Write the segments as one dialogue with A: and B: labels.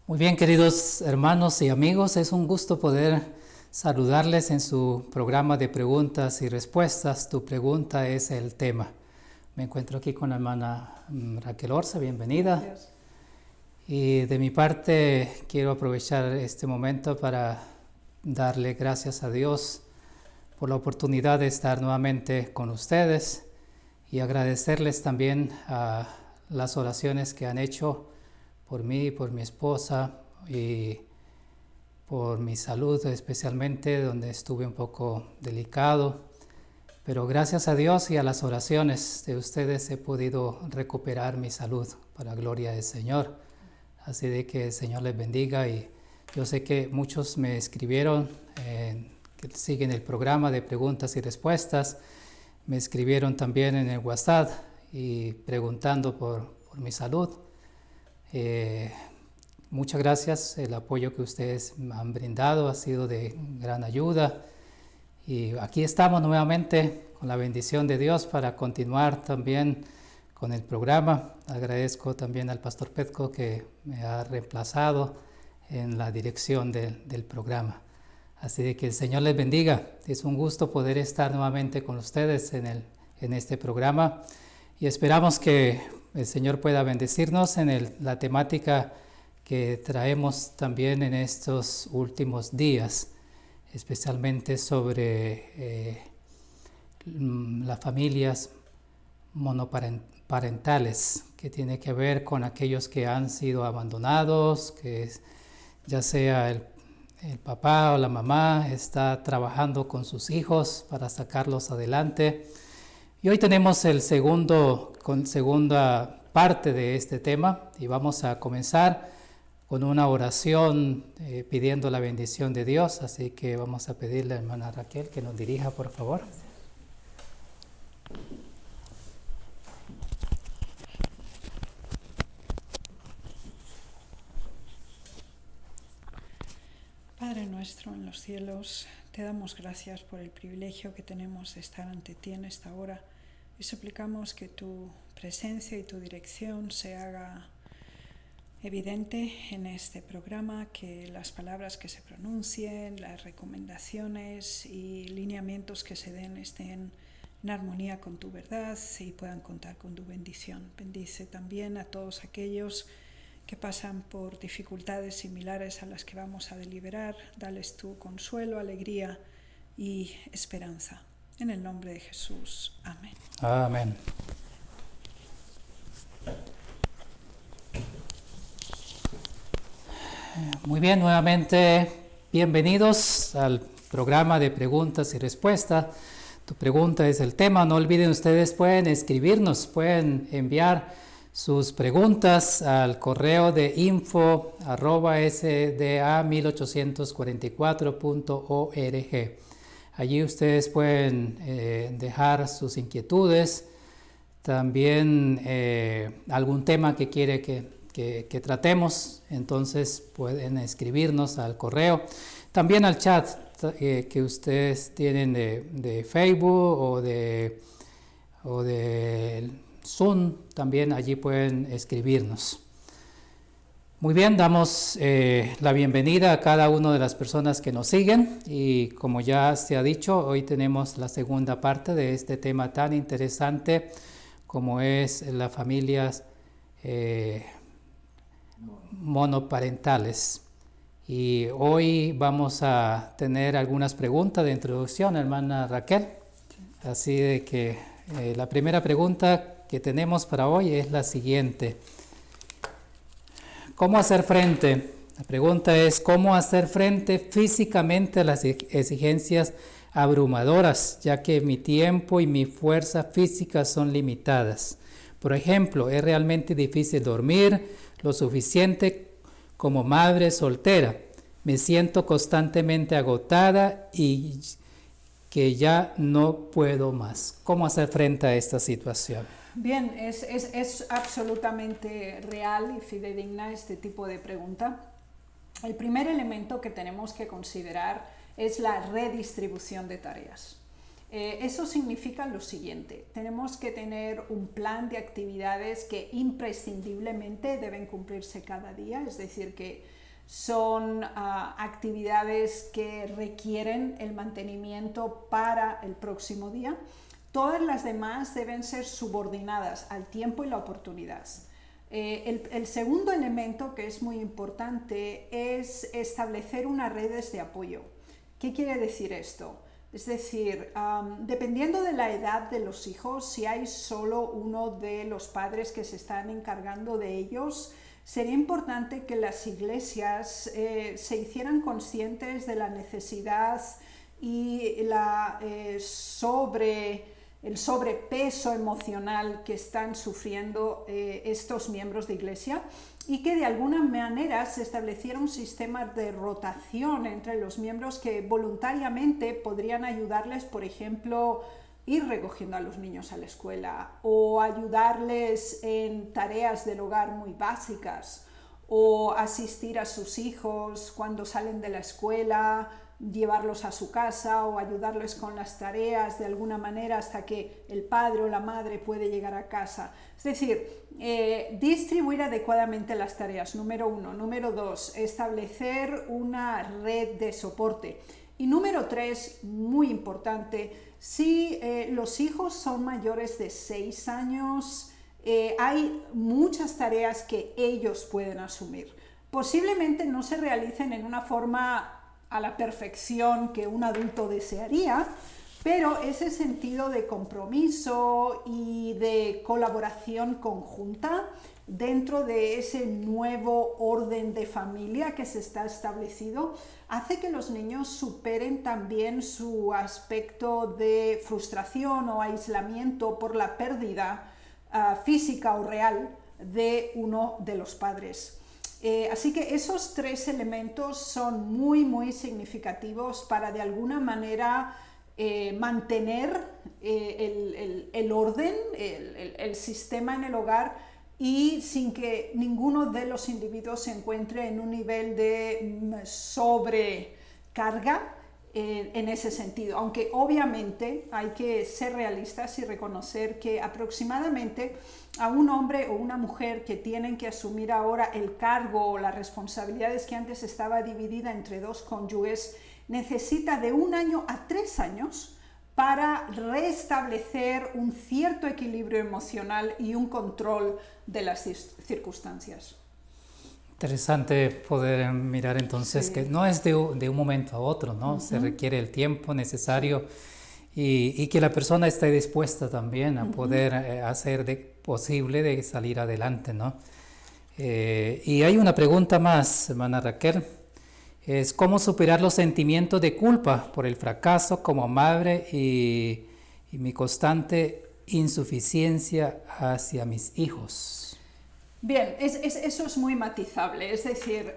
A: Muy bien, queridos hermanos y amigos, es un gusto poder saludarles en su programa de preguntas y respuestas. Tu pregunta es el tema. Me encuentro aquí con la hermana Raquel Orza, bienvenida.
B: Gracias.
A: Y de mi parte quiero aprovechar este momento para darle gracias a Dios por la oportunidad de estar nuevamente con ustedes y agradecerles también a las oraciones que han hecho por mí, por mi esposa y por mi salud, especialmente donde estuve un poco delicado. Pero gracias a Dios y a las oraciones de ustedes he podido recuperar mi salud para gloria del Señor. Así de que el Señor les bendiga, y yo sé que muchos me escribieron que siguen el programa de preguntas y respuestas. Me escribieron también en el WhatsApp y preguntando por mi salud. Muchas gracias, el apoyo que ustedes me han brindado ha sido de gran ayuda, y aquí estamos nuevamente con la bendición de Dios para continuar también con el programa. Agradezco también al pastor Petco que me ha reemplazado en la dirección del programa. Así de que el Señor les bendiga. Es un gusto poder estar nuevamente con ustedes en este programa, y esperamos que el Señor pueda bendecirnos en la temática que traemos también en estos últimos días, especialmente sobre las familias monoparentales, que tiene que ver con aquellos que han sido abandonados, que ya sea el papá o la mamá está trabajando con sus hijos para sacarlos adelante. Y hoy tenemos el segunda parte de este tema, y vamos a comenzar con una oración pidiendo la bendición de Dios. Así que vamos a pedirle a la hermana Raquel que nos dirija, por favor.
B: Padre nuestro en los cielos, te damos gracias por el privilegio que tenemos de estar ante ti en esta hora, y suplicamos que tu presencia y tu dirección se haga evidente en este programa, que las palabras que se pronuncien, las recomendaciones y lineamientos que se den estén en armonía con tu verdad y puedan contar con tu bendición. Bendice también a todos aquellos que pasan por dificultades similares a las que vamos a deliberar. Dales tu consuelo, alegría y esperanza. En el nombre de Jesús. Amén.
A: Amén. Muy bien, nuevamente bienvenidos al programa de preguntas y respuestas. Tu pregunta es el tema. No olviden, ustedes pueden escribirnos, pueden enviar sus preguntas al correo de info@sda1844.org. Allí ustedes pueden dejar sus inquietudes, también algún tema que quiere que tratemos. Entonces pueden escribirnos al correo, también al chat que ustedes tienen de Facebook o de Zoom. También allí pueden escribirnos. Muy bien, damos la bienvenida a cada una de las personas que nos siguen, y como ya se ha dicho, hoy tenemos la segunda parte de este tema tan interesante como es las familias monoparentales. Y hoy vamos a tener algunas preguntas de introducción, hermana Raquel. Así de que la primera pregunta que tenemos para hoy es la siguiente. ¿Cómo hacer frente? La pregunta es: ¿cómo hacer frente físicamente a las exigencias abrumadoras, ya que mi tiempo y mi fuerza física son limitadas? Por ejemplo, es realmente difícil dormir lo suficiente como madre soltera. Me siento constantemente agotada y que ya no puedo más. ¿Cómo hacer frente a esta situación?
B: Bien, es absolutamente real y fidedigna este tipo de pregunta. El primer elemento que tenemos que considerar es la redistribución de tareas. Eso significa lo siguiente: tenemos que tener un plan de actividades que imprescindiblemente deben cumplirse cada día, es decir, que son actividades que requieren el mantenimiento para el próximo día. Todas las demás deben ser subordinadas al tiempo y la oportunidad. El segundo elemento, que es muy importante, es establecer unas redes de apoyo. ¿Qué quiere decir esto? Es decir, dependiendo de la edad de los hijos, si hay solo uno de los padres que se están encargando de ellos, sería importante que las iglesias se hicieran conscientes de la necesidad y el sobrepeso emocional que están sufriendo estos miembros de iglesia, y que de alguna manera se estableciera un sistema de rotación entre los miembros que voluntariamente podrían ayudarles, por ejemplo, ir recogiendo a los niños a la escuela, o ayudarles en tareas del hogar muy básicas, o asistir a sus hijos cuando salen de la escuela, llevarlos a su casa o ayudarles con las tareas de alguna manera hasta que el padre o la madre puede llegar a casa. Es decir, distribuir adecuadamente las tareas, número 1. Número 2, establecer una red de soporte. Y número 3, muy importante, si los hijos son mayores de 6 años, hay muchas tareas que ellos pueden asumir. Posiblemente no se realicen en una forma a la perfección que un adulto desearía, pero ese sentido de compromiso y de colaboración conjunta dentro de ese nuevo orden de familia que se está establecido hace que los niños superen también su aspecto de frustración o aislamiento por la pérdida física o real de uno de los padres. Así que esos 3 elementos son muy significativos para de alguna manera mantener el orden, el sistema en el hogar, y sin que ninguno de los individuos se encuentre en un nivel de sobrecarga en ese sentido, aunque obviamente hay que ser realistas y reconocer que aproximadamente a un hombre o una mujer que tienen que asumir ahora el cargo o las responsabilidades que antes estaba dividida entre 2 cónyuges, necesita de 1 año a 3 años para restablecer un cierto equilibrio emocional y un control de las circunstancias.
A: Interesante poder mirar entonces que no es de un momento a otro, ¿no? Se requiere el tiempo necesario y que la persona esté dispuesta también a poder hacer posible de salir adelante, ¿no? Y hay una pregunta más, hermana Raquel, es cómo superar los sentimientos de culpa por el fracaso como madre y mi constante insuficiencia hacia mis hijos.
B: Bien, eso es muy matizable, es decir,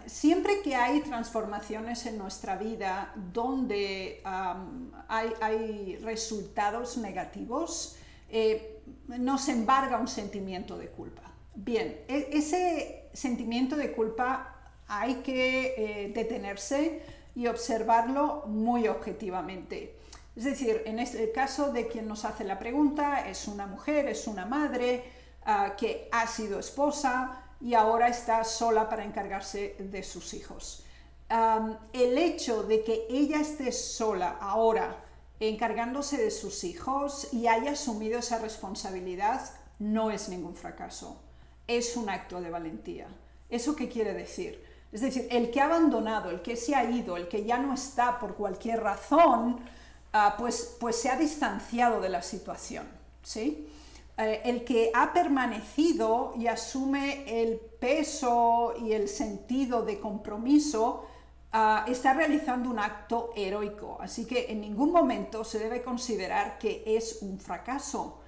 B: siempre que hay transformaciones en nuestra vida donde hay resultados negativos, nos embarga un sentimiento de culpa. Bien, ese sentimiento de culpa hay que detenerse y observarlo muy objetivamente. Es decir, en el caso de quien nos hace la pregunta, es una mujer, es una madre, que ha sido esposa y ahora está sola para encargarse de sus hijos. El hecho de que ella esté sola ahora encargándose de sus hijos y haya asumido esa responsabilidad no es ningún fracaso, es un acto de valentía. ¿Eso qué quiere decir? Es decir, el que ha abandonado, el que se ha ido, el que ya no está por cualquier razón, pues se ha distanciado de la situación, ¿sí? El que ha permanecido y asume el peso y el sentido de compromiso está realizando un acto heroico, así que en ningún momento se debe considerar que es un fracaso.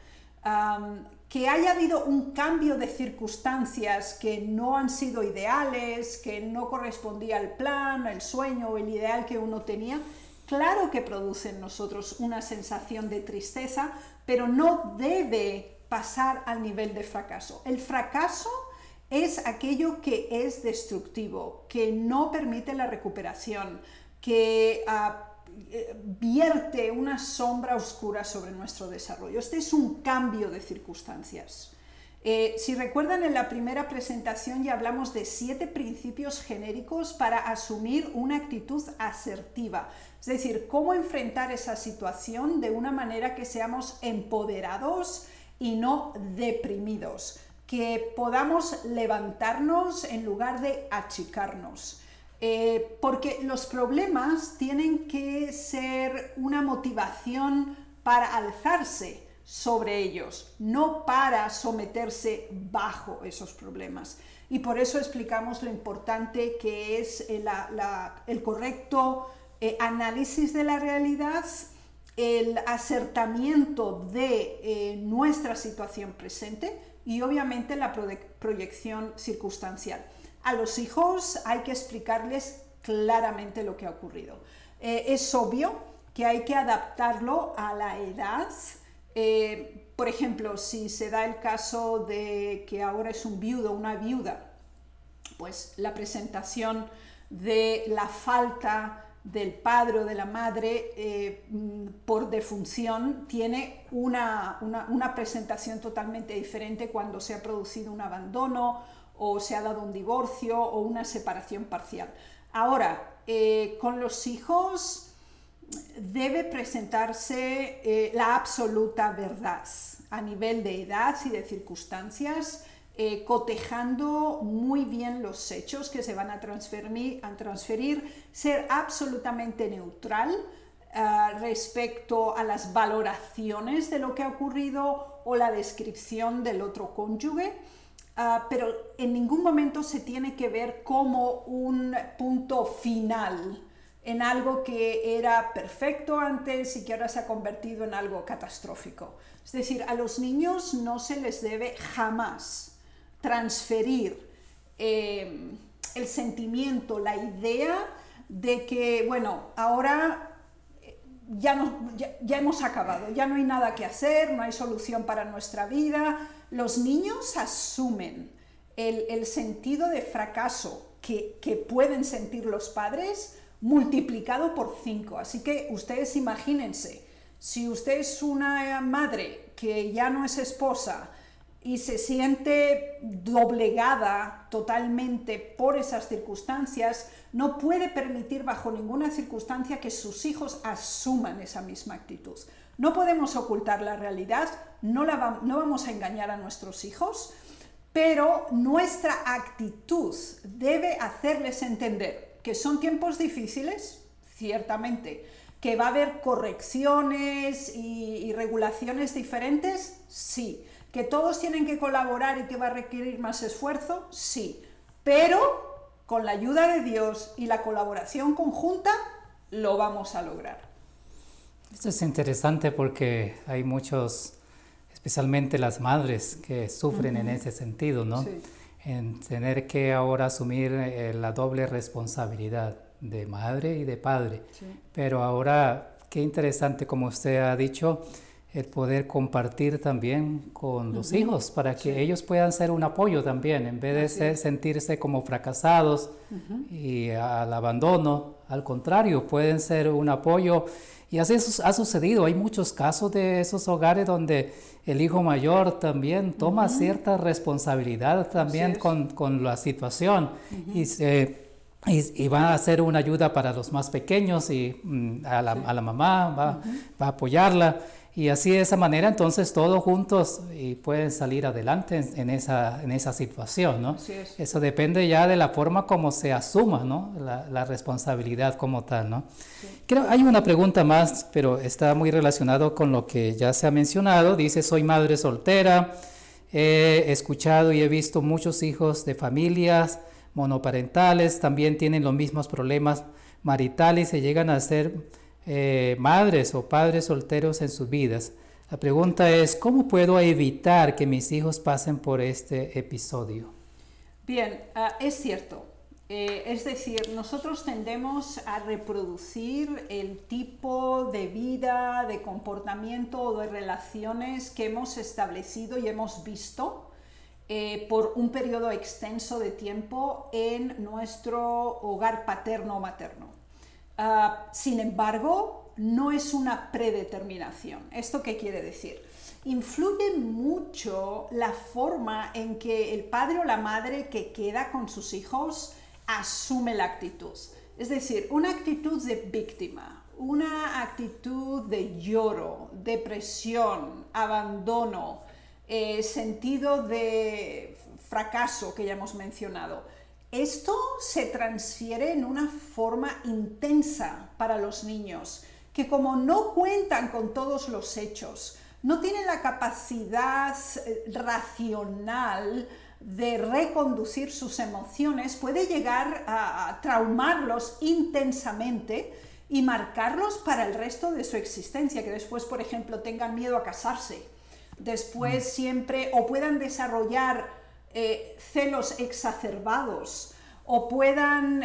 B: Que haya habido un cambio de circunstancias que no han sido ideales, que no correspondía al plan, el sueño o el ideal que uno tenía, claro que produce en nosotros una sensación de tristeza, pero no debe pasar al nivel de fracaso. El fracaso es aquello que es destructivo, que no permite la recuperación, que vierte una sombra oscura sobre nuestro desarrollo. Este es un cambio de circunstancias. Si recuerdan, en la primera presentación ya hablamos de 7 principios genéricos para asumir una actitud asertiva, es decir, cómo enfrentar esa situación de una manera que seamos empoderados y no deprimidos, que podamos levantarnos en lugar de achicarnos. Porque los problemas tienen que ser una motivación para alzarse sobre ellos, no para someterse bajo esos problemas. Y por eso explicamos lo importante que es el correcto análisis de la realidad, el acertamiento de nuestra situación presente y obviamente la proyección circunstancial. A los hijos hay que explicarles claramente lo que ha ocurrido. Es obvio que hay que adaptarlo a la edad. Por ejemplo, si se da el caso de que ahora es un viudo o una viuda, pues la presentación de la falta del padre o de la madre por defunción tiene una presentación totalmente diferente cuando se ha producido un abandono o se ha dado un divorcio o una separación parcial. Ahora, con los hijos debe presentarse la absoluta verdad a nivel de edad y de circunstancias, cotejando muy bien los hechos que se van a transferir, ser absolutamente neutral respecto a las valoraciones de lo que ha ocurrido o la descripción del otro cónyuge. Pero en ningún momento se tiene que ver como un punto final en algo que era perfecto antes y que ahora se ha convertido en algo catastrófico. Es decir, a los niños no se les debe jamás transferir el sentimiento, la idea de que, bueno, ahora ya hemos acabado, ya no hay nada que hacer, no hay solución para nuestra vida. Los niños asumen el sentido de fracaso que pueden sentir los padres multiplicado por 5. Así que ustedes imagínense, si usted es una madre que ya no es esposa y se siente doblegada totalmente por esas circunstancias, no puede permitir bajo ninguna circunstancia que sus hijos asuman esa misma actitud. No podemos ocultar la realidad, no vamos a engañar a nuestros hijos, pero nuestra actitud debe hacerles entender que son tiempos difíciles, ciertamente, que va a haber correcciones y regulaciones diferentes, sí, que todos tienen que colaborar y que va a requerir más esfuerzo, sí, pero con la ayuda de Dios y la colaboración conjunta lo vamos a lograr.
A: Esto es interesante porque hay muchos, especialmente las madres, que sufren en ese sentido, ¿no?
B: Sí.
A: En tener que ahora asumir la doble responsabilidad de madre y de padre.
B: Sí.
A: Pero ahora, qué interesante, como usted ha dicho, el poder compartir también con los hijos para que ellos puedan ser un apoyo también, en vez de sentirse como fracasados y al abandono. Al contrario, pueden ser un apoyo. Y así ha sucedido. Hay muchos casos de esos hogares donde el hijo mayor también toma cierta responsabilidad también con la situación y va a hacer una ayuda para los más pequeños y a la mamá va a apoyarla. Y así de esa manera entonces todos juntos y pueden salir adelante en esa situación, ¿no?
B: Así es.
A: Eso depende ya de la forma como se asuma, ¿no? La responsabilidad como tal, ¿no? Sí. Hay una pregunta más, pero está muy relacionado con lo que ya se ha mencionado. Dice, soy madre soltera, he escuchado y he visto muchos hijos de familias monoparentales, también tienen los mismos problemas maritales y se llegan a ser madres o padres solteros en sus vidas. La pregunta es, ¿cómo puedo evitar que mis hijos pasen por este episodio?
B: Bien, es cierto. Es decir, nosotros tendemos a reproducir el tipo de vida, de comportamiento o de relaciones que hemos establecido y hemos visto por un periodo extenso de tiempo en nuestro hogar paterno o materno. Sin embargo, no es una predeterminación. ¿Esto qué quiere decir? Influye mucho la forma en que el padre o la madre que queda con sus hijos asume la actitud. Es decir, una actitud de víctima, una actitud de lloro, depresión, abandono, sentido de fracaso que ya hemos mencionado. Esto se transfiere en una forma intensa para los niños, que como no cuentan con todos los hechos, no tienen la capacidad racional de reconducir sus emociones, puede llegar a traumarlos intensamente y marcarlos para el resto de su existencia, que después, por ejemplo, tengan miedo a casarse, después siempre, o puedan desarrollar celos exacerbados, o puedan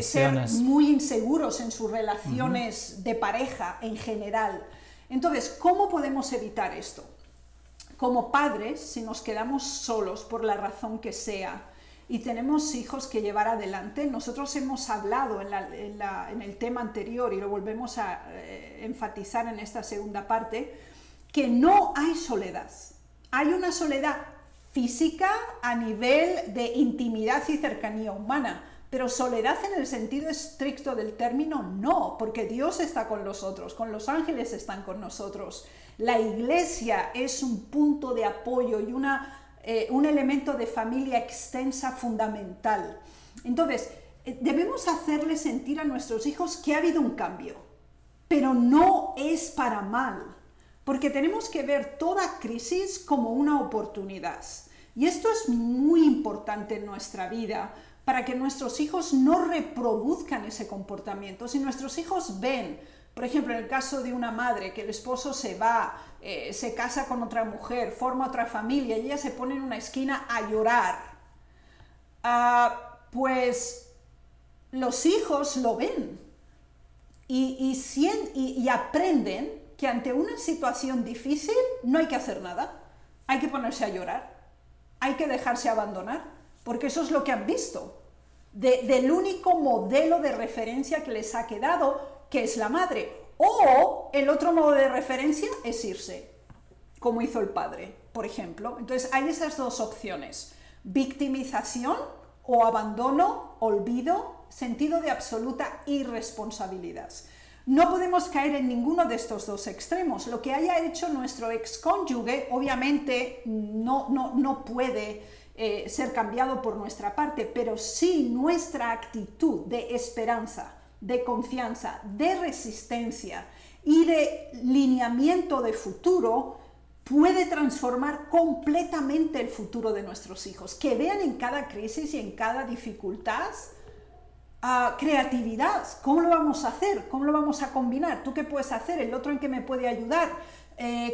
B: ser muy inseguros en sus relaciones de pareja en general. Entonces, ¿cómo podemos evitar esto? Como padres, si nos quedamos solos por la razón que sea y tenemos hijos que llevar adelante, nosotros hemos hablado en el tema anterior y lo volvemos a enfatizar en esta segunda parte, que no hay soledad. Hay una soledad física a nivel de intimidad y cercanía humana, pero soledad en el sentido estricto del término no, porque Dios está con nosotros, con los ángeles están con nosotros. La iglesia es un punto de apoyo y un elemento de familia extensa fundamental. Entonces, debemos hacerles sentir a nuestros hijos que ha habido un cambio, pero no es para mal, porque tenemos que ver toda crisis como una oportunidad. Y esto es muy importante en nuestra vida, para que nuestros hijos no reproduzcan ese comportamiento. Si nuestros hijos ven, por ejemplo, en el caso de una madre, que el esposo se va, se casa con otra mujer, forma otra familia y ella se pone en una esquina a llorar, pues los hijos lo ven y aprenden que ante una situación difícil no hay que hacer nada, hay que ponerse a llorar, hay que dejarse abandonar, porque eso es lo que han visto del único modelo de referencia que les ha quedado, que es la madre. O el otro modo de referencia es irse, como hizo el padre, por ejemplo. Entonces hay esas dos opciones: victimización o abandono, olvido, sentido de absoluta irresponsabilidad. No podemos caer en ninguno de estos dos extremos. Lo que haya hecho nuestro excónyuge obviamente no puede ser cambiado por nuestra parte, pero sí nuestra actitud de esperanza, de confianza, de resistencia y de lineamiento de futuro puede transformar completamente el futuro de nuestros hijos. Que vean en cada crisis y en cada dificultad creatividad. ¿Cómo lo vamos a hacer? ¿Cómo lo vamos a combinar? ¿Tú qué puedes hacer? ¿El otro en qué me puede ayudar?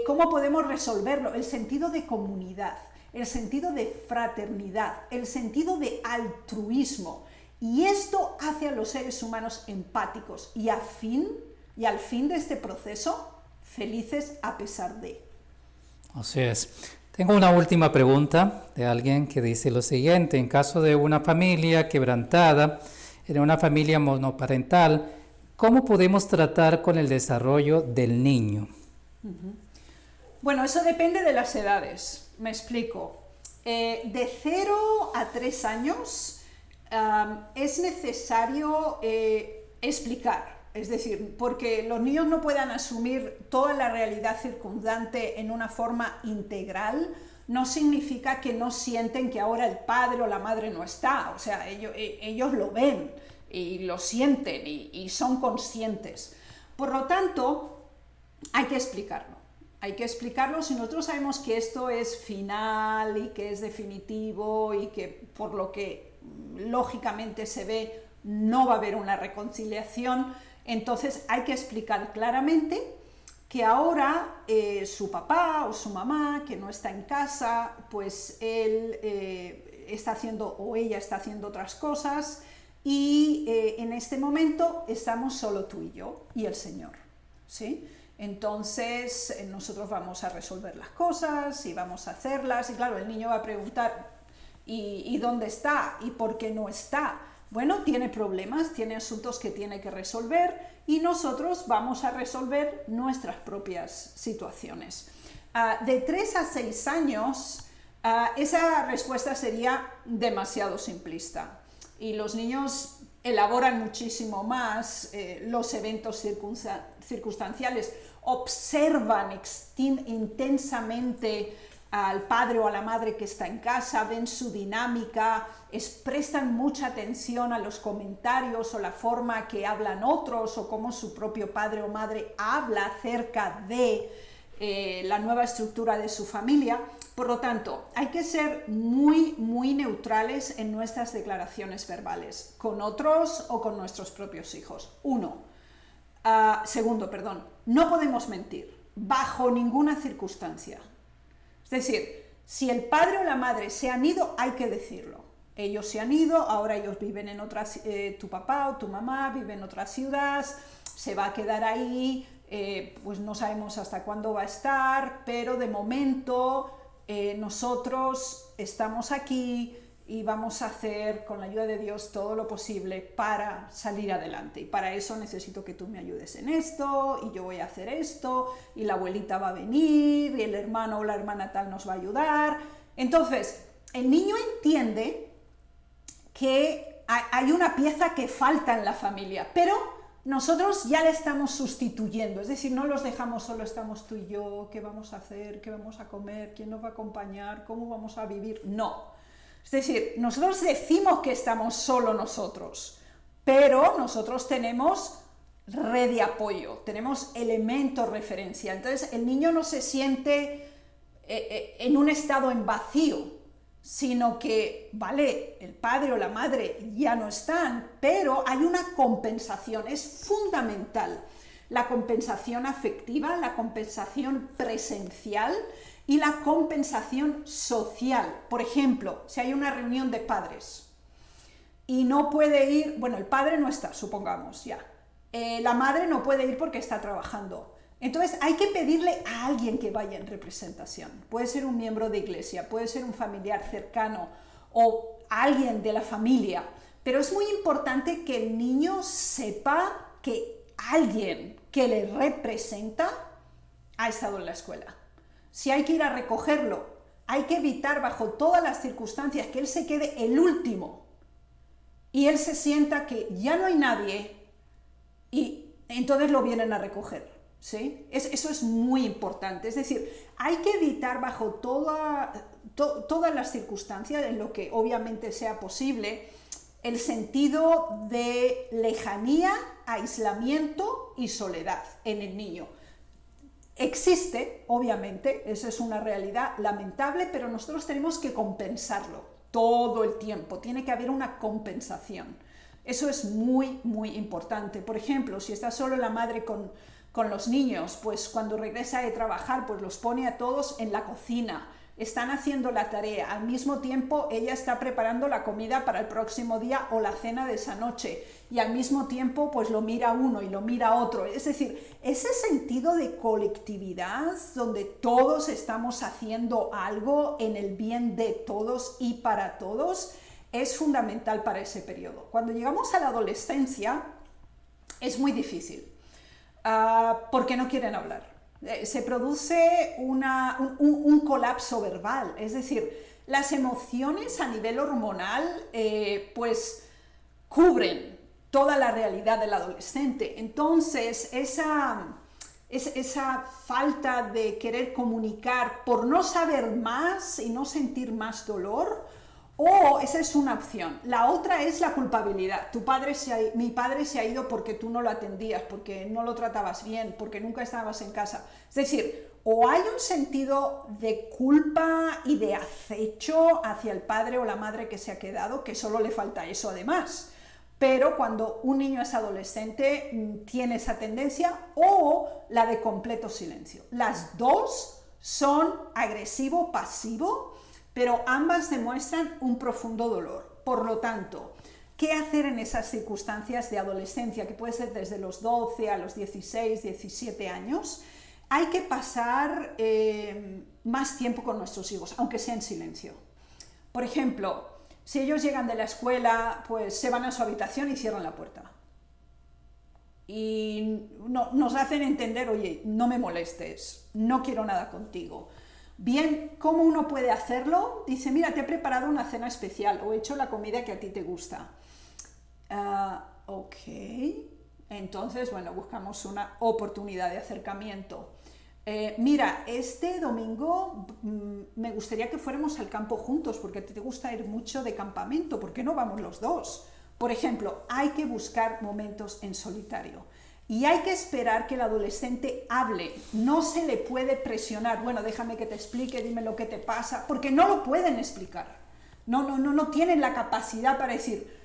B: ¿Cómo podemos resolverlo? El sentido de comunidad, el sentido de fraternidad, el sentido de altruismo. Y esto hace a los seres humanos empáticos y al fin de este proceso, felices a pesar de.
A: Así es. Tengo una última pregunta de alguien que dice lo siguiente: en caso de una familia quebrantada, en una familia monoparental, ¿cómo podemos tratar con el desarrollo del niño?
B: Bueno, eso depende de las edades. Me explico. De 0 a 3 años es necesario explicar. Es decir, porque los niños no puedan asumir toda la realidad circundante en una forma integral, no significa que no sienten que ahora el padre o la madre no está. O sea, ellos lo ven y lo sienten y son conscientes. Por lo tanto, hay que explicarlo. Hay que explicarlo. Si nosotros sabemos que esto es final y que es definitivo y que por lo que lógicamente se ve no va a haber una reconciliación, entonces hay que explicar claramente que ahora su papá o su mamá, que no está en casa, pues él está haciendo o ella está haciendo otras cosas y en este momento estamos solo tú y yo y el Señor, ¿sí? Entonces nosotros vamos a resolver las cosas y vamos a hacerlas y claro, el niño va a preguntar ¿y dónde está? ¿Y por qué no está? Bueno, tiene problemas, tiene asuntos que tiene que resolver y nosotros vamos a resolver nuestras propias situaciones. De 3 a 6 años, esa respuesta sería demasiado simplista y los niños elaboran muchísimo más los eventos circunstanciales, observan intensamente al padre o a la madre que está en casa, ven su dinámica, prestan mucha atención a los comentarios o la forma que hablan otros o cómo su propio padre o madre habla acerca de la nueva estructura de su familia. Por lo tanto, hay que ser muy, muy neutrales en nuestras declaraciones verbales, con otros o con nuestros propios hijos. Segundo, no podemos mentir, bajo ninguna circunstancia. Es decir, si el padre o la madre se han ido, hay que decirlo. Ellos se han ido, ahora ellos viven en otra, tu papá o tu mamá vive en otra ciudad, se va a quedar ahí, pues no sabemos hasta cuándo va a estar, pero de momento nosotros estamos aquí y vamos a hacer con la ayuda de Dios todo lo posible para salir adelante, y para eso necesito que tú me ayudes en esto y yo voy a hacer esto y la abuelita va a venir y el hermano o la hermana tal nos va a ayudar. Entonces el niño entiende que hay una pieza que falta en la familia, pero nosotros ya le estamos sustituyendo, es decir, no los dejamos solo, estamos tú y yo, ¿qué vamos a hacer? ¿Qué vamos a comer? ¿Quién nos va a acompañar? ¿Cómo vamos a vivir? No. Es decir, nosotros decimos que estamos solo nosotros, pero nosotros tenemos red de apoyo, tenemos elemento referencial. Entonces el niño no se siente en un estado en vacío, sino que, vale, el padre o la madre ya no están, pero hay una compensación, es fundamental. La compensación afectiva, la compensación presencial y la compensación social. Por ejemplo, si hay una reunión de padres y no puede ir, bueno, el padre no está, supongamos ya, la madre no puede ir porque está trabajando. Entonces hay que pedirle a alguien que vaya en representación. Puede ser un miembro de iglesia, puede ser un familiar cercano o alguien de la familia, pero es muy importante que el niño sepa que alguien que le representa ha estado en la escuela. Si hay que ir a recogerlo, hay que evitar bajo todas las circunstancias que él se quede el último y él se sienta que ya no hay nadie y entonces lo vienen a recoger. ¿Sí? Eso es muy importante, es decir, hay que evitar bajo todas las circunstancias, en lo que obviamente sea posible, el sentido de lejanía, aislamiento y soledad en el niño. Existe, obviamente, esa es una realidad lamentable, pero nosotros tenemos que compensarlo todo el tiempo, tiene que haber una compensación. Eso es muy, muy importante. Por ejemplo, si está solo la madre con los niños, pues cuando regresa de trabajar, pues los pone a todos en la cocina, están haciendo la tarea, al mismo tiempo ella está preparando la comida para el próximo día o la cena de esa noche, y al mismo tiempo pues lo mira uno y lo mira otro, es decir, ese sentido de colectividad donde todos estamos haciendo algo en el bien de todos y para todos, es fundamental para ese periodo. Cuando llegamos a la adolescencia es muy difícil. Porque no quieren hablar. Se produce un colapso verbal, es decir, las emociones a nivel hormonal pues cubren toda la realidad del adolescente. Entonces esa falta de querer comunicar por no saber más y no sentir más dolor, esa es una opción. La otra es la culpabilidad. Mi padre se ha ido porque tú no lo atendías, porque no lo tratabas bien, porque nunca estabas en casa. Es decir, o hay un sentido de culpa y de acecho hacia el padre o la madre que se ha quedado, que solo le falta eso además. Pero cuando un niño es adolescente tiene esa tendencia, o la de completo silencio. Las dos son agresivo-pasivo, pero ambas demuestran un profundo dolor. Por lo tanto, ¿qué hacer en esas circunstancias de adolescencia, que puede ser desde los 12 a los 16, 17 años? Hay que pasar más tiempo con nuestros hijos, aunque sea en silencio. Por ejemplo, Si ellos llegan de la escuela, pues se van a su habitación y cierran la puerta. Y nos hacen entender, oye, no me molestes, no quiero nada contigo. Bien, ¿cómo uno puede hacerlo? Dice, mira, te he preparado una cena especial o he hecho la comida que a ti te gusta. Ok, entonces, bueno, buscamos una oportunidad de acercamiento. Mira, este domingo me gustaría que fuéramos al campo juntos porque a ti te gusta ir mucho de campamento, ¿por qué no vamos los dos? Por ejemplo, hay que buscar momentos en solitario y hay que esperar que el adolescente hable, no se le puede presionar, bueno, déjame que te explique, dime lo que te pasa, porque no lo pueden explicar, no tienen la capacidad para decir,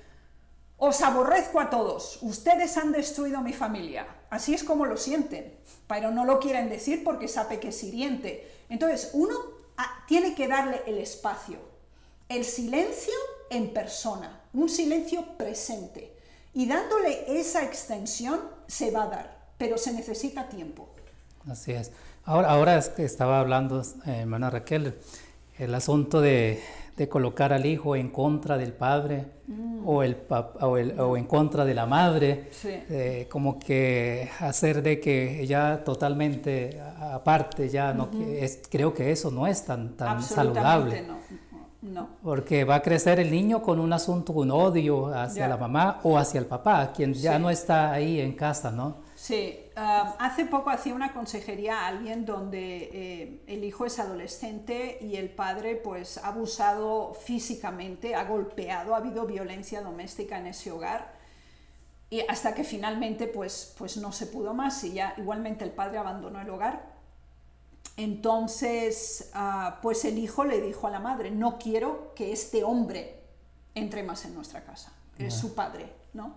B: os aborrezco a todos, ustedes han destruido mi familia, así es como lo sienten, pero no lo quieren decir porque sabe que es hiriente. Entonces, uno tiene que darle el espacio, el silencio en persona, un silencio presente, y dándole esa extensión se va a dar, pero se necesita tiempo.
A: Así es. Ahora es que estaba hablando, hermana Raquel, el asunto de colocar al hijo en contra del padre o en contra de la madre, sí. Como que hacer de que ya totalmente aparte, ya no, creo que eso no es tan saludable.
B: No.
A: Porque va a crecer el niño con un asunto, un odio hacia la mamá o hacia el papá, quien ya no está ahí en casa, ¿no?
B: Sí, hace poco hacía una consejería a alguien donde el hijo es adolescente y el padre pues ha abusado físicamente, ha golpeado, ha habido violencia doméstica en ese hogar y hasta que finalmente pues no se pudo más y ya igualmente el padre abandonó el hogar. Entonces, pues el hijo le dijo a la madre, no quiero que este hombre entre más en nuestra casa, es su padre, ¿no?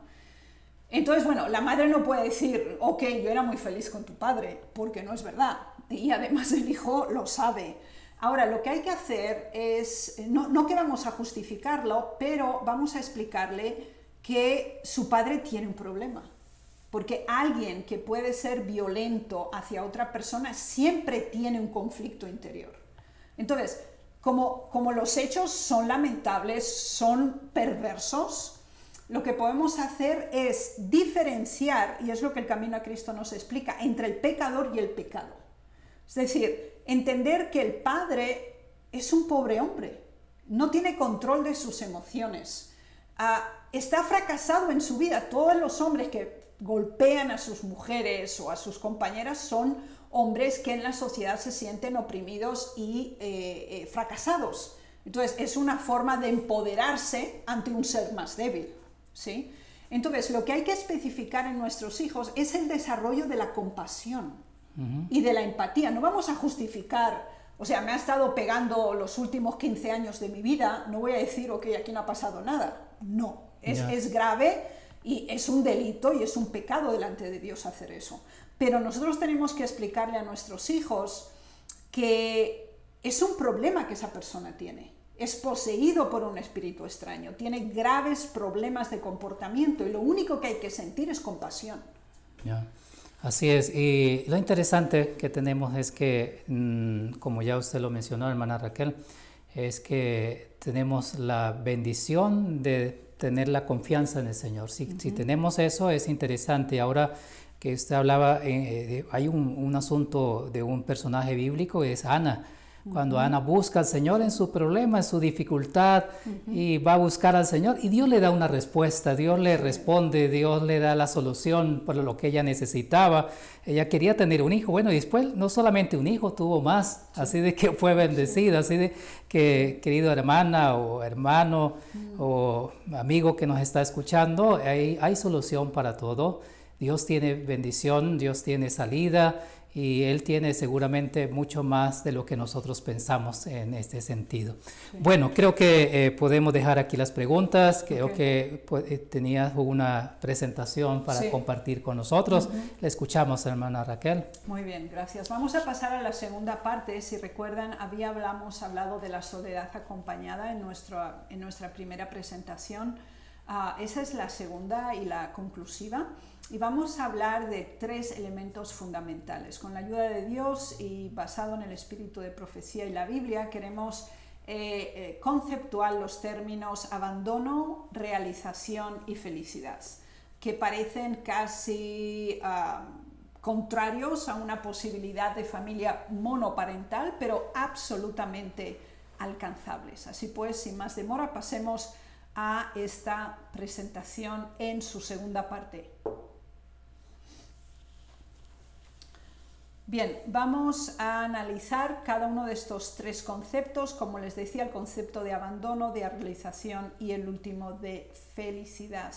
B: Entonces, bueno, la madre no puede decir, ok, yo era muy feliz con tu padre, porque no es verdad, y además el hijo lo sabe. Ahora, lo que hay que hacer es, no que vamos a justificarlo, pero vamos a explicarle que su padre tiene un problema. Porque alguien que puede ser violento hacia otra persona siempre tiene un conflicto interior. Entonces, como los hechos son lamentables, son perversos, lo que podemos hacer es diferenciar, y es lo que el Camino a Cristo nos explica, entre el pecador y el pecado. Es decir, entender que el padre es un pobre hombre, no tiene control de sus emociones, está fracasado en su vida. Todos los hombres que golpean a sus mujeres o a sus compañeras son hombres que en la sociedad se sienten oprimidos y fracasados. Entonces es una forma de empoderarse ante un ser más débil, ¿sí? Entonces lo que hay que especificar en nuestros hijos es el desarrollo de la compasión y de la empatía. No vamos a justificar, o sea, me ha estado pegando los últimos 15 años de mi vida, no voy a decir, ok, aquí no ha pasado nada. No, es grave y es un delito y es un pecado delante de Dios hacer eso. Pero nosotros tenemos que explicarle a nuestros hijos que es un problema que esa persona tiene. Es poseído por un espíritu extraño, tiene graves problemas de comportamiento y lo único que hay que sentir es compasión.
A: Así es, y lo interesante que tenemos es que, como ya usted lo mencionó, hermana Raquel, es que tenemos la bendición de tener la confianza en el Señor. Si tenemos eso, es interesante. Ahora que usted hablaba, hay un asunto de un personaje bíblico, es Ana. Cuando Ana busca al Señor en su problema, en su dificultad, y va a buscar al Señor, y Dios le da una respuesta, Dios le responde, Dios le da la solución para lo que ella necesitaba. Ella quería tener un hijo, bueno, y después no solamente un hijo, tuvo más, así de que fue bendecida, así de que, querido hermana o hermano o amigo que nos está escuchando, hay solución para todo. Dios tiene bendición, Dios tiene salida, y Él tiene seguramente mucho más de lo que nosotros pensamos en este sentido. Sí. Bueno, creo que podemos dejar aquí las preguntas. Creo que tenías una presentación para compartir con nosotros. Le escuchamos, hermana Raquel.
B: Muy bien, gracias. Vamos a pasar a la segunda parte. Si recuerdan, habíamos hablado de la soledad acompañada en nuestra primera presentación. Esa es la segunda y la conclusiva. Y vamos a hablar de 3 elementos fundamentales. Con la ayuda de Dios y basado en el espíritu de profecía y la Biblia, queremos conceptual los términos abandono, realización y felicidad, que parecen casi contrarios a una posibilidad de familia monoparental, pero absolutamente alcanzables. Así pues, sin más demora, pasemos a esta presentación en su segunda parte. Bien, vamos a analizar cada uno de estos tres conceptos, como les decía, el concepto de abandono, de realización y el último de felicidad.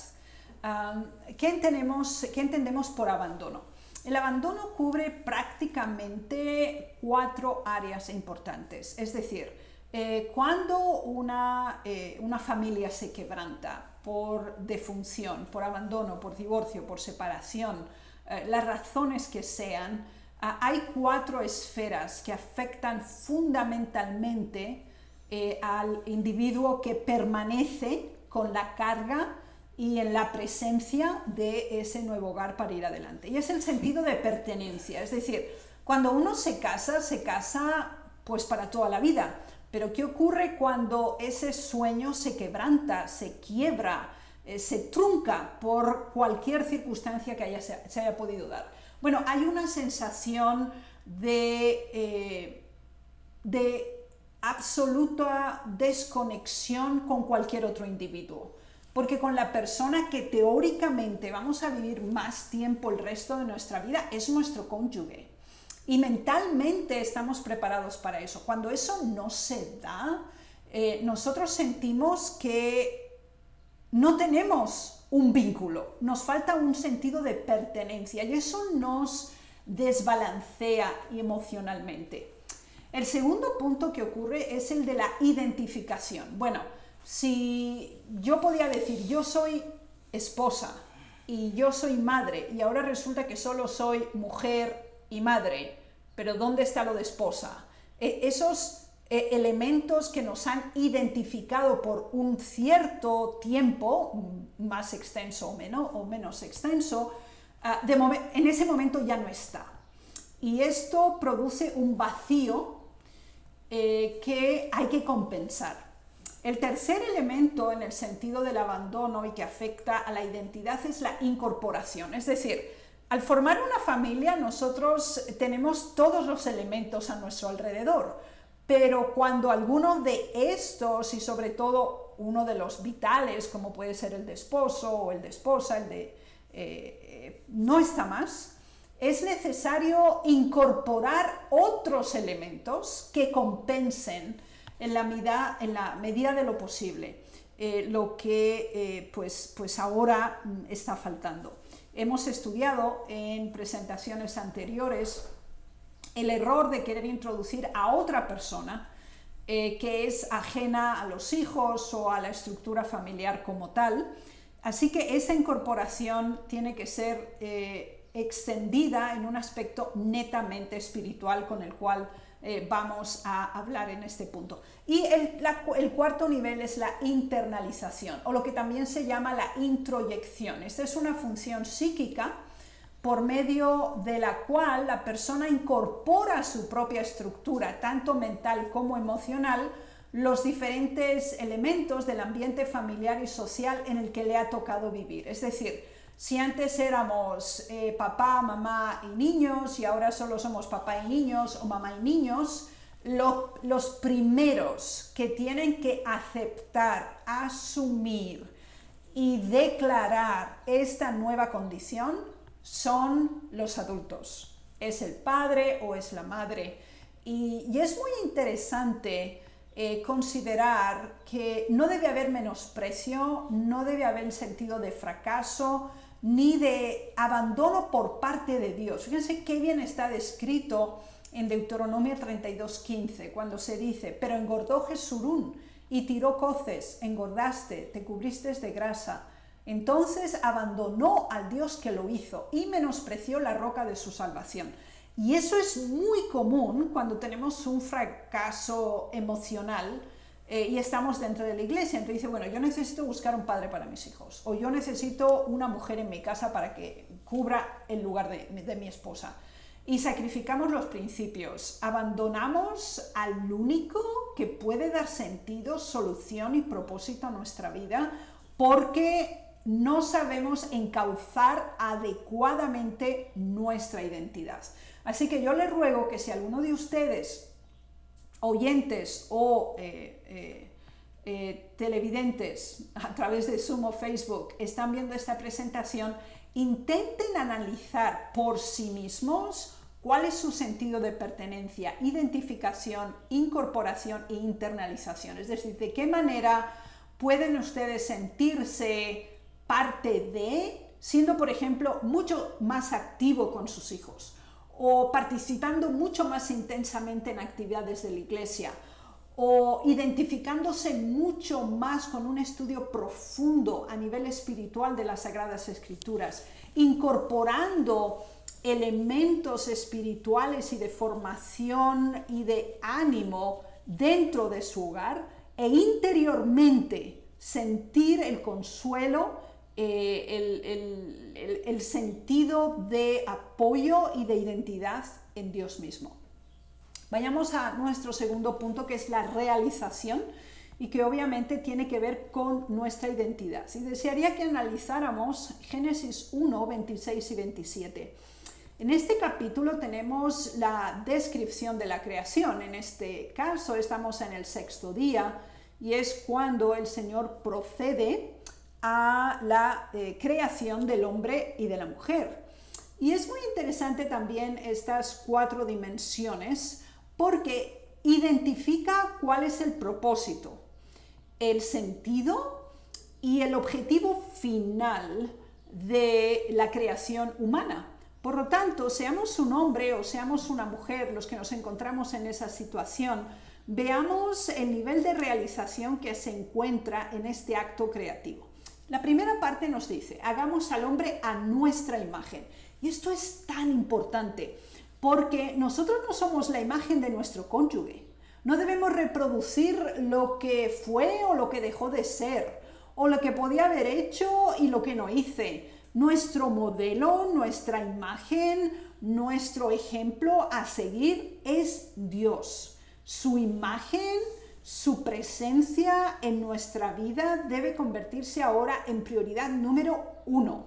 B: ¿Qué entendemos por abandono? El abandono cubre prácticamente 4 áreas importantes, es decir, cuando una familia se quebranta por defunción, por abandono, por divorcio, por separación, las razones que sean, hay 4 esferas que afectan fundamentalmente al individuo que permanece con la carga y en la presencia de ese nuevo hogar para ir adelante. Y es el sentido de pertenencia, es decir, cuando uno se casa pues para toda la vida. Pero ¿qué ocurre cuando ese sueño se quebranta, se quiebra, se trunca por cualquier circunstancia que se haya podido dar? Bueno, hay una sensación de absoluta desconexión con cualquier otro individuo, porque con la persona que teóricamente vamos a vivir más tiempo el resto de nuestra vida es nuestro cónyuge. Y mentalmente estamos preparados para eso. Cuando eso no se da, nosotros sentimos que no tenemos un vínculo, nos falta un sentido de pertenencia y eso nos desbalancea emocionalmente. El segundo punto que ocurre es el de la identificación. Bueno, si yo podía decir yo soy esposa y yo soy madre y ahora resulta que solo soy mujer y madre, pero ¿dónde está lo de esposa? Esos elementos que nos han identificado por un cierto tiempo, más extenso o menos extenso, en ese momento ya no está. Y esto produce un vacío que hay que compensar. El tercer elemento en el sentido del abandono y que afecta a la identidad es la incorporación, es decir, al formar una familia nosotros tenemos todos los elementos a nuestro alrededor, pero cuando alguno de estos y sobre todo uno de los vitales, como puede ser el de esposo o el de esposa, no está más, es necesario incorporar otros elementos que compensen en la medida de lo posible lo que pues ahora está faltando. Hemos estudiado en presentaciones anteriores el error de querer introducir a otra persona que es ajena a los hijos o a la estructura familiar como tal. Así que esa incorporación tiene que ser extendida en un aspecto netamente espiritual con el cual vamos a hablar en este punto. Y el cuarto nivel es la internalización, o lo que también se llama la introyección. Esta es una función psíquica por medio de la cual la persona incorpora a su propia estructura, tanto mental como emocional, los diferentes elementos del ambiente familiar y social en el que le ha tocado vivir. Es decir, si antes éramos papá, mamá y niños y ahora solo somos papá y niños o mamá y niños, los primeros que tienen que aceptar, asumir y declarar esta nueva condición son los adultos. Es el padre o es la madre. Y es muy interesante considerar que no debe haber menosprecio, no debe haber sentido de fracaso, ni de abandono por parte de Dios. Fíjense qué bien está descrito en Deuteronomio 32:15, cuando se dice: pero engordó Jesurún y tiró coces, engordaste, te cubriste de grasa. Entonces abandonó al Dios que lo hizo y menospreció la roca de su salvación. Y eso es muy común cuando tenemos un fracaso emocional y estamos dentro de la iglesia. Entonces dice, bueno, yo necesito buscar un padre para mis hijos, o yo necesito una mujer en mi casa para que cubra el lugar de mi esposa. y sacrificamos los principios. Abandonamos al único que puede dar sentido, solución y propósito a nuestra vida porque no sabemos encauzar adecuadamente nuestra identidad. Así que yo les ruego que si alguno de ustedes, oyentes o televidentes a través de Zoom o Facebook, están viendo esta presentación, intenten analizar por sí mismos cuál es su sentido de pertenencia, identificación, incorporación e internalización. Es decir, de qué manera pueden ustedes sentirse parte de, siendo por ejemplo mucho más activo con sus hijos o participando mucho más intensamente en actividades de la iglesia o identificándose mucho más con un estudio profundo a nivel espiritual de las Sagradas Escrituras, incorporando elementos espirituales y de formación y de ánimo dentro de su hogar e interiormente sentir el consuelo, el sentido de apoyo y de identidad en Dios mismo. Vayamos a nuestro segundo punto, que es la realización y que obviamente tiene que ver con nuestra identidad. Y desearía que analizáramos Génesis 1, 26 y 27. En este capítulo tenemos la descripción de la creación. En este caso estamos en el 6º día y es cuando el Señor procede a la creación del hombre y de la mujer. Y es muy interesante también estas 4 dimensiones porque identifica cuál es el propósito, el sentido y el objetivo final de la creación humana. Por lo tanto, seamos un hombre o seamos una mujer los que nos encontramos en esa situación, veamos el nivel de realización que se encuentra en este acto creativo. La primera parte nos dice, hagamos al hombre a nuestra imagen. Y esto es tan importante, porque nosotros no somos la imagen de nuestro cónyuge. No debemos reproducir lo que fue o lo que dejó de ser, o lo que podía haber hecho y lo que no hice. Nuestro modelo, nuestra imagen, nuestro ejemplo a seguir es Dios. Su imagen, su presencia en nuestra vida debe convertirse ahora en prioridad número 1.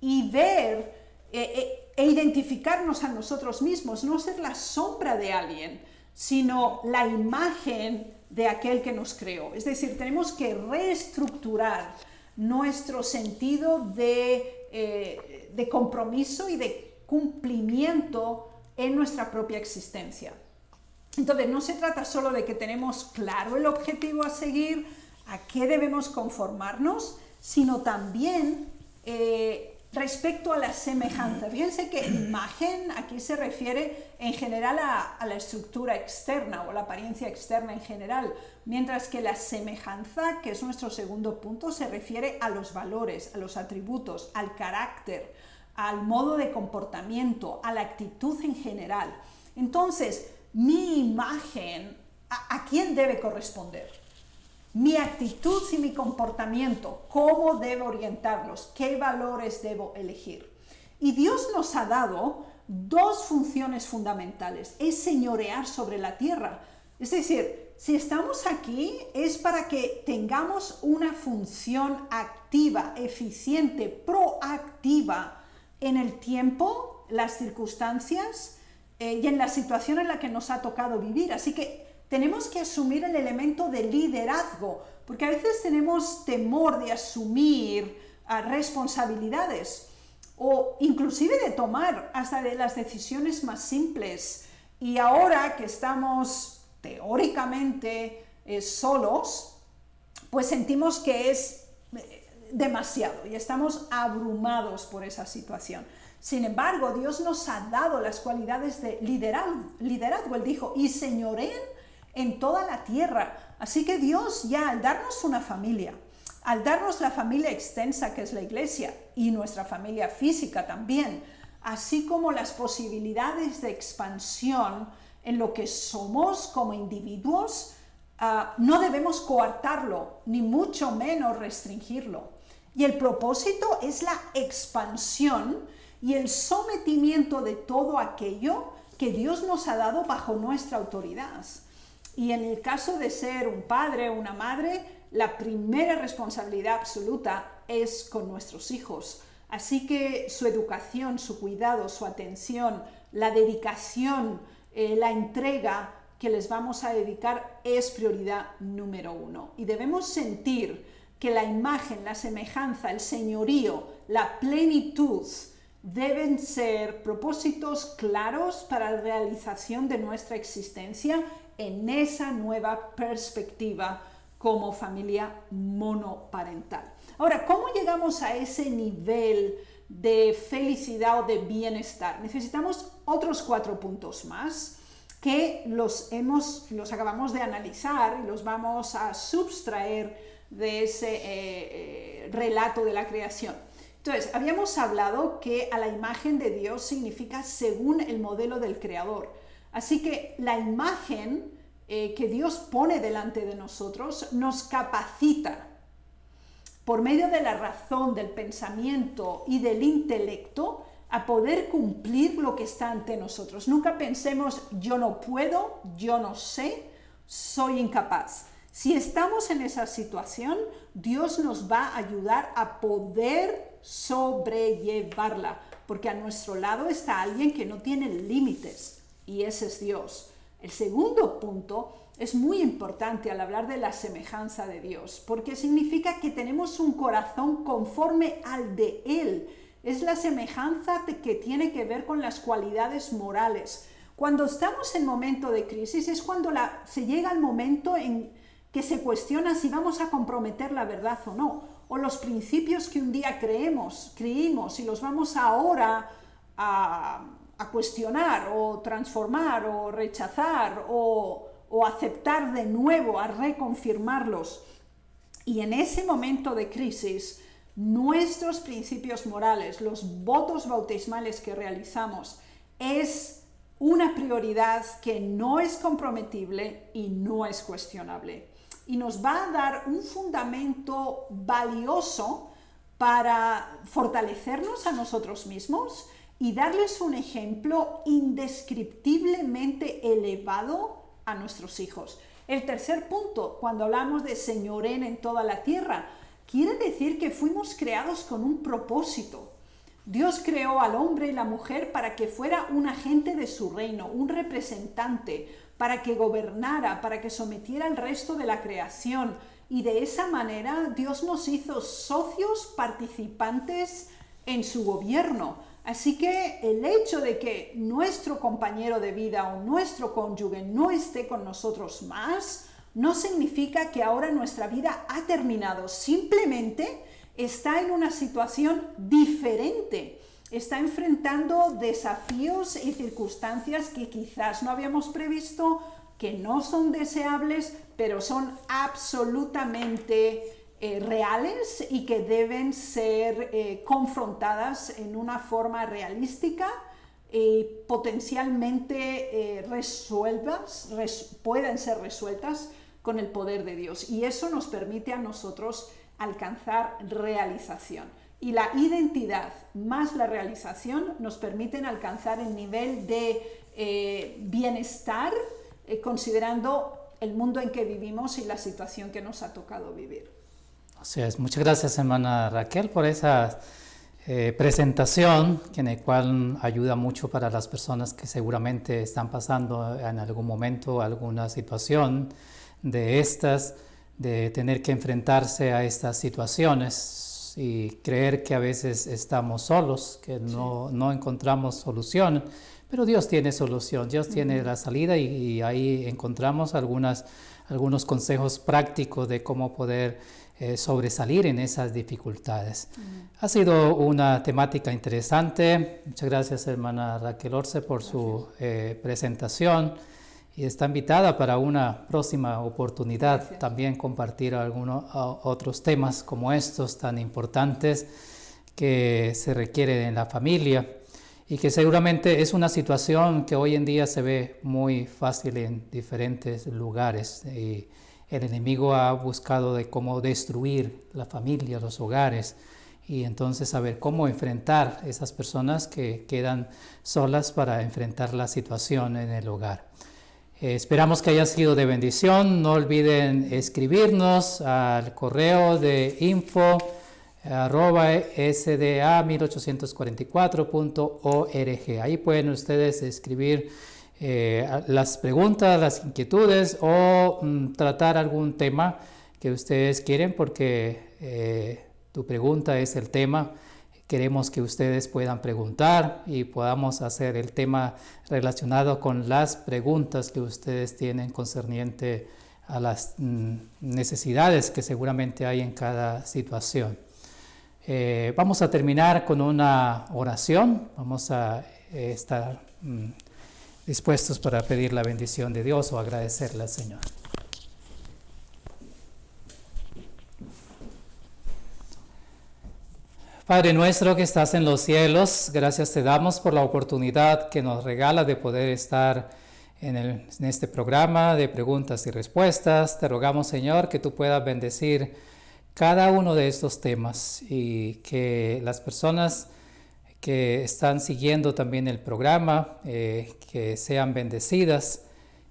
B: Y ver e identificarnos a nosotros mismos, no ser la sombra de alguien, sino la imagen de aquel que nos creó. Es decir, tenemos que reestructurar nuestro sentido de compromiso y de cumplimiento en nuestra propia existencia. Entonces, no se trata solo de que tenemos claro el objetivo a seguir, a qué debemos conformarnos, sino también respecto a la semejanza. Fíjense que imagen aquí se refiere en general a la estructura externa o la apariencia externa en general, mientras que la semejanza, que es nuestro segundo punto, se refiere a los valores, a los atributos, al carácter, al modo de comportamiento, a la actitud en general. Entonces, mi imagen, ¿a quién debe corresponder? Mi actitud y mi comportamiento, ¿cómo debo orientarlos? ¿Qué valores debo elegir? Y Dios nos ha dado 2 funciones fundamentales. Es señorear sobre la tierra. Es decir, si estamos aquí es para que tengamos una función activa, eficiente, proactiva en el tiempo, las circunstancias y en la situación en la que nos ha tocado vivir. Así que tenemos que asumir el elemento de liderazgo, porque a veces tenemos temor de asumir responsabilidades o inclusive de tomar hasta de las decisiones más simples. Y ahora que estamos teóricamente solos, pues sentimos que es demasiado y estamos abrumados por esa situación. Sin embargo, Dios nos ha dado las cualidades de liderazgo. Él dijo, y señoreen en toda la tierra. Así que Dios ya al darnos una familia, al darnos la familia extensa que es la iglesia y nuestra familia física también, así como las posibilidades de expansión en lo que somos como individuos, no debemos coartarlo, ni mucho menos restringirlo. Y el propósito es la expansión y el sometimiento de todo aquello que Dios nos ha dado bajo nuestra autoridad. Y en el caso de ser un padre o una madre, la primera responsabilidad absoluta es con nuestros hijos. Así que su educación, su cuidado, su atención, la dedicación, la entrega que les vamos a dedicar es prioridad número 1. Y debemos sentir que la imagen, la semejanza, el señorío, la plenitud deben ser propósitos claros para la realización de nuestra existencia en esa nueva perspectiva como familia monoparental. Ahora, ¿cómo llegamos a ese nivel de felicidad o de bienestar? Necesitamos otros 4 puntos más que los acabamos de analizar y los vamos a subtraer de ese relato de la creación. Entonces, habíamos hablado que a la imagen de Dios significa según el modelo del Creador. Así que la imagen que Dios pone delante de nosotros nos capacita por medio de la razón, del pensamiento y del intelecto a poder cumplir lo que está ante nosotros. Nunca pensemos yo no puedo, yo no sé, soy incapaz. Si estamos en esa situación, Dios nos va a ayudar a poder sobrellevarla, porque a nuestro lado está alguien que no tiene límites, y ese es Dios. El segundo punto es muy importante al hablar de la semejanza de Dios, porque significa que tenemos un corazón conforme al de Él. Es la semejanza que tiene que ver con las cualidades morales. Cuando estamos en momento de crisis es cuando se llega al momento en que se cuestiona si vamos a comprometer la verdad o no, o los principios que un día creímos y los vamos ahora a cuestionar o transformar o rechazar o aceptar de nuevo, a reconfirmarlos. Y en ese momento de crisis, nuestros principios morales, los votos bautismales que realizamos, es una prioridad que no es comprometible y no es cuestionable. Y nos va a dar un fundamento valioso para fortalecernos a nosotros mismos y darles un ejemplo indescriptiblemente elevado a nuestros hijos. El tercer punto, cuando hablamos de señorén en toda la tierra, quiere decir que fuimos creados con un propósito. Dios creó al hombre y la mujer para que fuera un agente de su reino, un representante, para que gobernara, para que sometiera al resto de la creación. Y de esa manera Dios nos hizo socios participantes en su gobierno. Así que el hecho de que nuestro compañero de vida o nuestro cónyuge no esté con nosotros más, no significa que ahora nuestra vida ha terminado. Simplemente está en una situación diferente. Está enfrentando desafíos y circunstancias que quizás no habíamos previsto, que no son deseables, pero son absolutamente reales y que deben ser confrontadas en una forma realística y potencialmente pueden ser resueltas con el poder de Dios. Y eso nos permite a nosotros alcanzar realización. Y la identidad más la realización nos permiten alcanzar el nivel de bienestar considerando el mundo en que vivimos y la situación que nos ha tocado vivir.
A: Así es. Muchas gracias, hermana Raquel, por esa presentación, en la cual ayuda mucho para las personas que seguramente están pasando en algún momento alguna situación de estas, de tener que enfrentarse a estas situaciones y creer que a veces estamos solos, que no encontramos solución, pero Dios tiene solución, Dios tiene la salida y ahí encontramos algunos consejos prácticos de cómo poder sobresalir en esas dificultades. Ha sido una temática interesante. Muchas gracias, hermana Raquel Orce, por su presentación. Y está invitada para una próxima oportunidad también compartir algunos otros temas como estos tan importantes que se requieren en la familia y que seguramente es una situación que hoy en día se ve muy fácil en diferentes lugares y el enemigo ha buscado de cómo destruir la familia, los hogares, y entonces saber cómo enfrentar esas personas que quedan solas para enfrentar la situación en el hogar. Esperamos que haya sido de bendición. No olviden escribirnos al correo de info@sda1844.org. Ahí pueden ustedes escribir las preguntas, las inquietudes o tratar algún tema que ustedes quieren, porque tu pregunta es el tema. Queremos que ustedes puedan preguntar y podamos hacer el tema relacionado con las preguntas que ustedes tienen concerniente a las necesidades que seguramente hay en cada situación. Vamos a terminar con una oración. Vamos a estar dispuestos para pedir la bendición de Dios o agradecerle al Señor. Padre nuestro que estás en los cielos, gracias te damos por la oportunidad que nos regala de poder estar en este programa de preguntas y respuestas. Te rogamos, Señor, que tú puedas bendecir cada uno de estos temas y que las personas que están siguiendo también el programa, que sean bendecidas,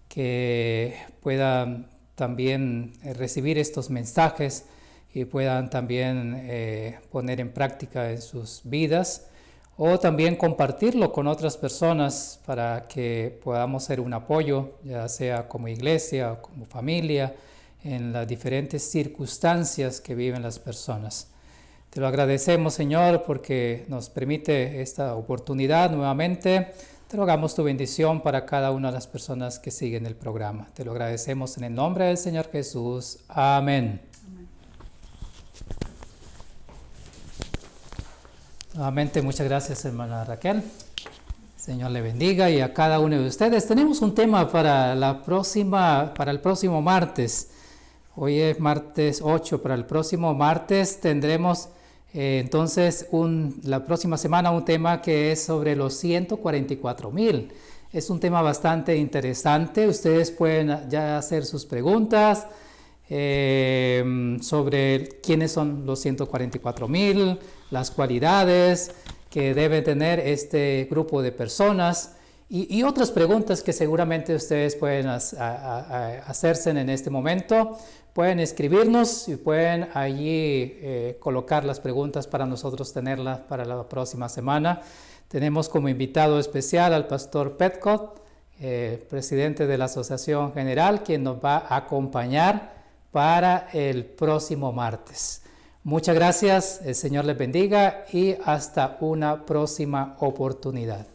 A: que puedan también recibir estos mensajes y puedan también poner en práctica en sus vidas, o también compartirlo con otras personas para que podamos ser un apoyo, ya sea como iglesia o como familia, en las diferentes circunstancias que viven las personas. Te lo agradecemos, Señor, porque nos permite esta oportunidad nuevamente. Te rogamos tu bendición para cada una de las personas que siguen el programa. Te lo agradecemos en el nombre del Señor Jesús. Amén. Nuevamente, muchas gracias, hermana Raquel. Señor le bendiga y a cada uno de ustedes. Tenemos un tema para el próximo martes. Hoy es martes 8. Para el próximo martes tendremos entonces la próxima semana un tema que es sobre los 144,000. Es un tema bastante interesante. Ustedes pueden ya hacer sus preguntas sobre quiénes son los 144,000, las cualidades que debe tener este grupo de personas y otras preguntas que seguramente ustedes pueden hacerse en este momento. Pueden escribirnos y pueden allí colocar las preguntas para nosotros tenerlas para la próxima semana. Tenemos como invitado especial al pastor Petcott, presidente de la Asociación General, quien nos va a acompañar para el próximo martes. Muchas gracias, el Señor les bendiga y hasta una próxima oportunidad.